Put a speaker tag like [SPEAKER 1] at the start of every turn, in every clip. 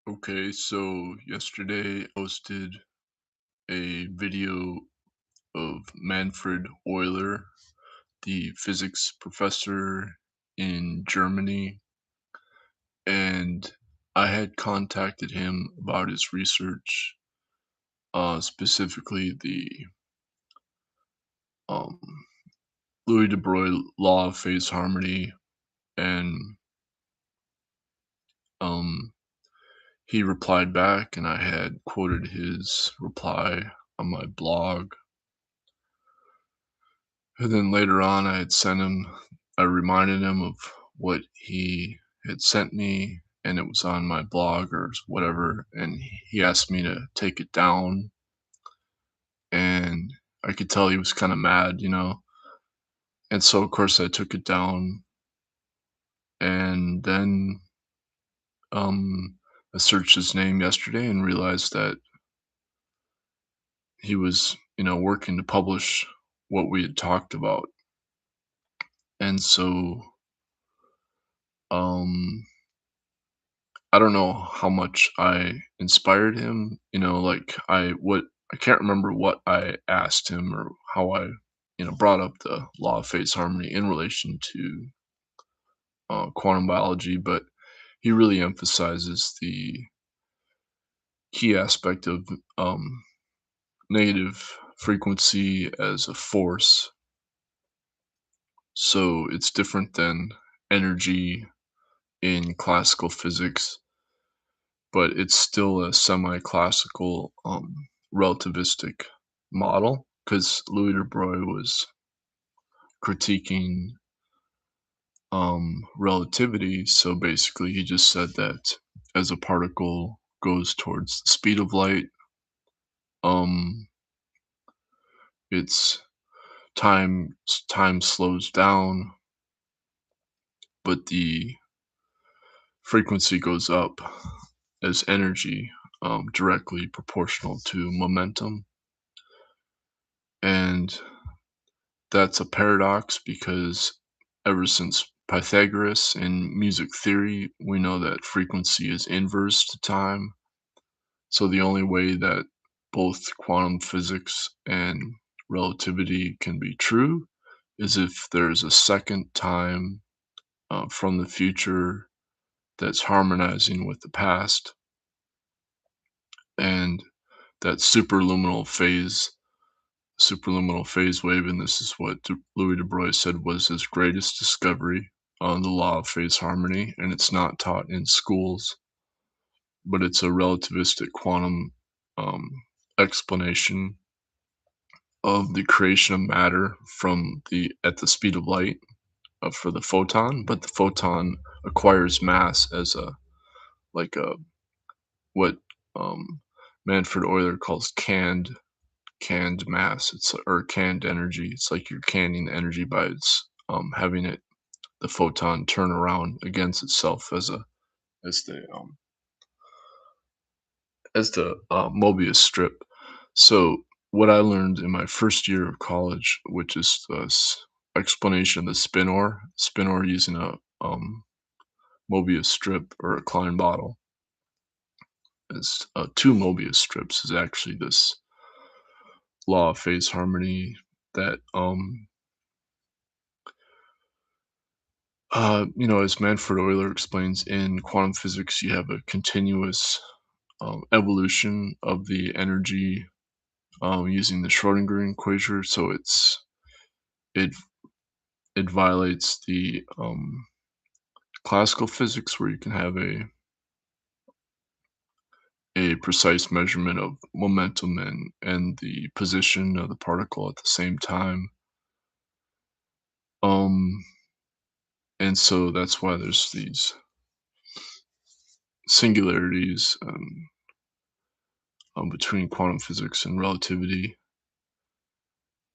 [SPEAKER 1] Okay, so yesterday I posted a video of Manfred Euler, the physics professor in Germany, and I had contacted him about his research, specifically the um, Louis de Broglie law of phase harmony, and um, he replied back, and I had quoted his reply on my blog. And then later on, I reminded him of what he had sent me, and it was on my blog or whatever. And he asked me to take it down. And I could tell he was kind of mad. And so, of course, I took it down. And then I searched his name yesterday and realized that he was working to publish what we had talked about. And so, um, I don't know how much I inspired him, like I can't remember what I asked him or how I brought up the law of phase harmony in relation to quantum biology, but he really emphasizes the key aspect of um, negative frequency as a force. So it's different than energy in classical physics, but it's still a semi-classical, relativistic model because Louis de Broglie was critiquing relativity. So basically, he just said that as a particle goes towards the speed of light, um, its time slows down, but the frequency goes up as energy, directly proportional to momentum. And that's a paradox because ever since Pythagoras in music theory, we know that frequency is inverse to time. So the only way that both quantum physics and relativity can be true is if there's a second time from the future that's harmonizing with the past, and that superluminal phase wave, and this is what Louis de Broglie said was his greatest discovery on the law of phase harmony, and it's not taught in schools, but it's a relativistic quantum um, explanation of the creation of matter from the at the speed of light for the photon, but the photon acquires mass as a like a what um, Manfred Euler calls canned mass. Or canned energy. It's like you're canning the energy by having the photon turn around against itself as the um, Mobius strip. So what I learned in my first year of college, which is the explanation of the spin or using a Mobius strip or a Klein bottle, is two Mobius strips is actually this law of phase harmony that as Manfred Euler explains in quantum physics, you have a continuous evolution of the energy using the Schrodinger equation. So it it violates the classical physics where you can have a precise measurement of momentum and the position of the particle at the same time. Um, and so that's why there's these singularities between quantum physics and relativity.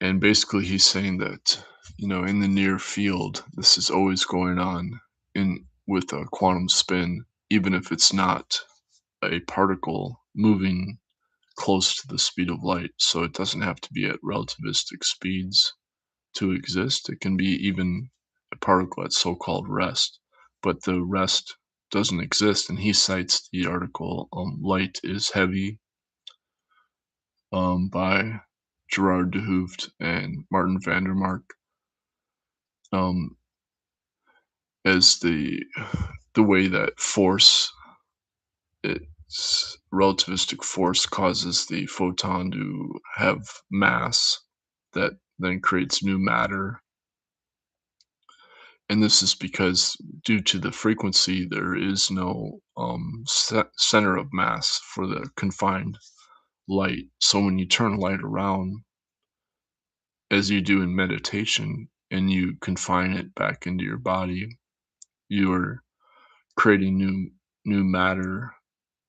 [SPEAKER 1] And basically, he's saying that, in the near field, this is always going on in with a quantum spin, even if it's not a particle moving close to the speed of light. So it doesn't have to be at relativistic speeds to exist. It can be even a particle at so-called rest. But the rest doesn't exist, and he cites the article, "Light is Heavy," by Gerard de Hooft and Martin van der Mark, um, as the way that relativistic force causes the photon to have mass that then creates new matter. And this is because due to the frequency, there is no center of mass for the confined light. So when you turn light around, as you do in meditation, and you confine it back into your body, you are creating new matter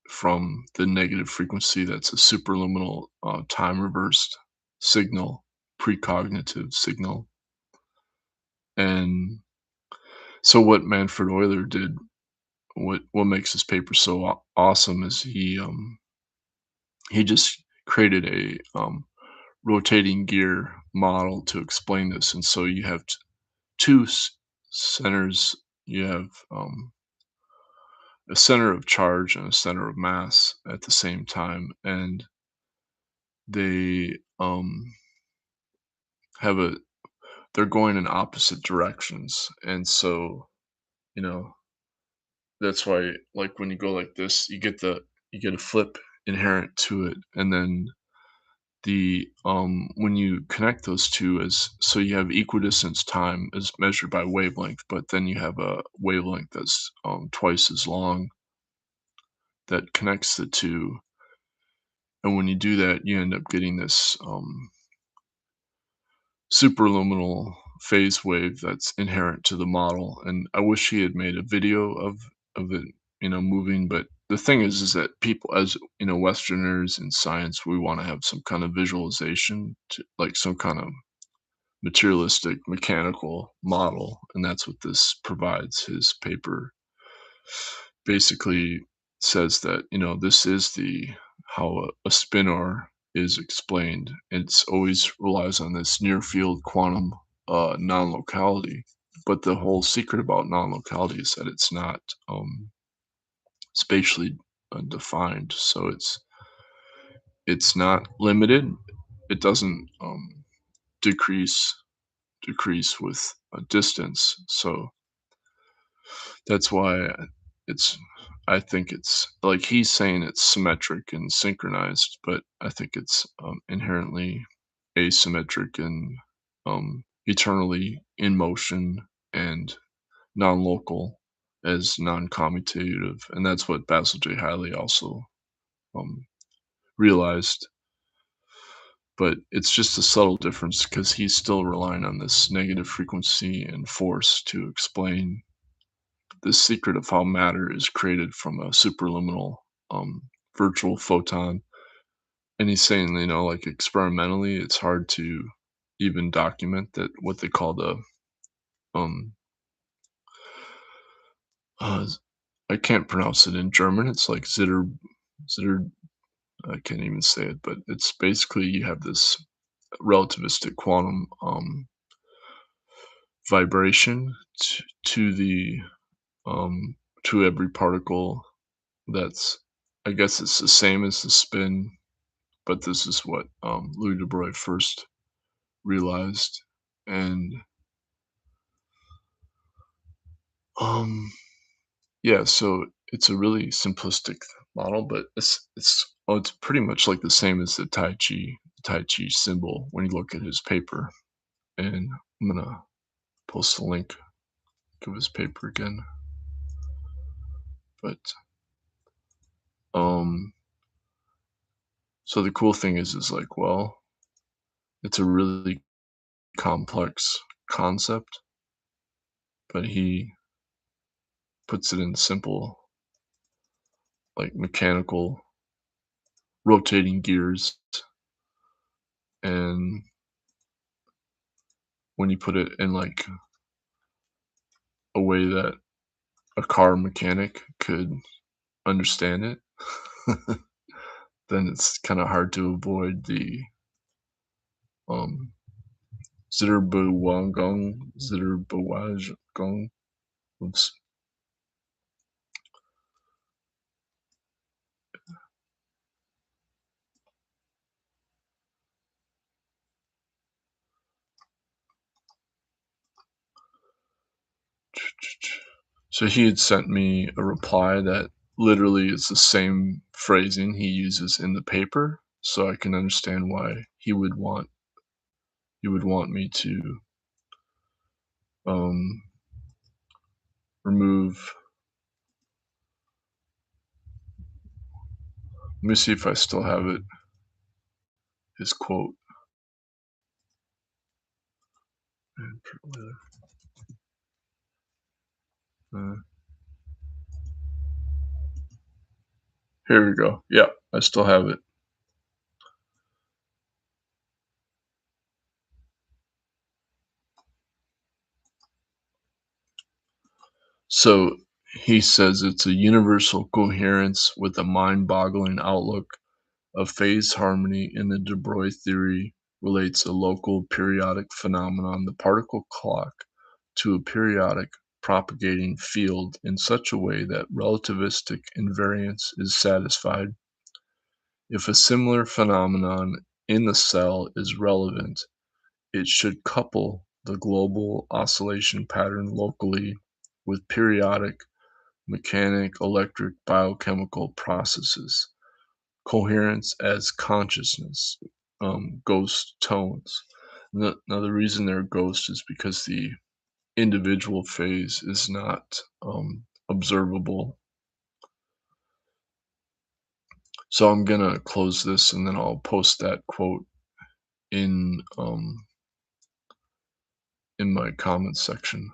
[SPEAKER 1] from the negative frequency that's a superluminal time reversed signal, precognitive signal. And so what Manfred Euler did, what makes his paper so awesome is he just created a rotating gear model to explain this. And so you have two centers. You have a center of charge and a center of mass at the same time, and they have a they're going in opposite directions. And so, you know, that's why, like, when you go like this, you get a flip inherent to it. And then the when you connect those two, as so you have equidistance time is measured by wavelength, but then you have a wavelength that's twice as long that connects the two. And when you do that, you end up getting this superluminal phase wave that's inherent to the model. And I wish he had made a video of it, moving. But the thing is that people, as Westerners in science, we want to have some kind of visualization, to, like some kind of materialistic mechanical model, and that's what this provides. His paper basically says that, this is the how a spinor is explained. It's always relies on this near field quantum non-locality. But the whole secret about non-locality is that it's not spatially defined. So it's not limited. It doesn't decrease with a distance. So that's why it's I think it's like he's saying it's symmetric and synchronized, but I think it's inherently asymmetric and eternally in motion and non-local as non-commutative. And that's what Basil J. Hiley also um, realized. But it's just a subtle difference because he's still relying on this negative frequency and force to explain the secret of how matter is created from a superluminal um, virtual photon. And he's saying, like experimentally, it's hard to even document that what they call the um, uh, I can't pronounce it in German. It's like zitter. I can't even say it, but it's basically you have this relativistic quantum vibration to the um, to every particle. That's, I guess it's the same as the spin, but this is what Louis de Broglie first realized. And um, yeah, so it's a really simplistic model, but it's pretty much like the same as the Tai Chi symbol when you look at his paper. And I'm gonna post a link of his paper again. But um, so the cool thing is like, well, it's a really complex concept, but he puts it in simple, like mechanical rotating gears. And when you put it in like a way that a car mechanic could understand it, then it's kind of hard to avoid the um Zitterbewagung, Zitterbewagung. Oops. So he had sent me a reply that literally is the same phrasing he uses in the paper, so I can understand why he would want me to um, remove. Let me see if I still have it. His quote. Manfred Euler. Uh, Here we go. Yeah, I still have it. So he says it's a universal coherence with a mind-boggling outlook of phase harmony in the de Broglie theory relates a local periodic phenomenon, the particle clock, to a periodic propagating field in such a way that relativistic invariance is satisfied. If a similar phenomenon in the cell is relevant, it should couple the global oscillation pattern locally with periodic mechanic, electric, biochemical processes. Coherence as consciousness, ghost tones. Now, the reason they're ghosts is because the individual phase is not observable. So I'm gonna close this and then I'll post that quote in um, in my comments section.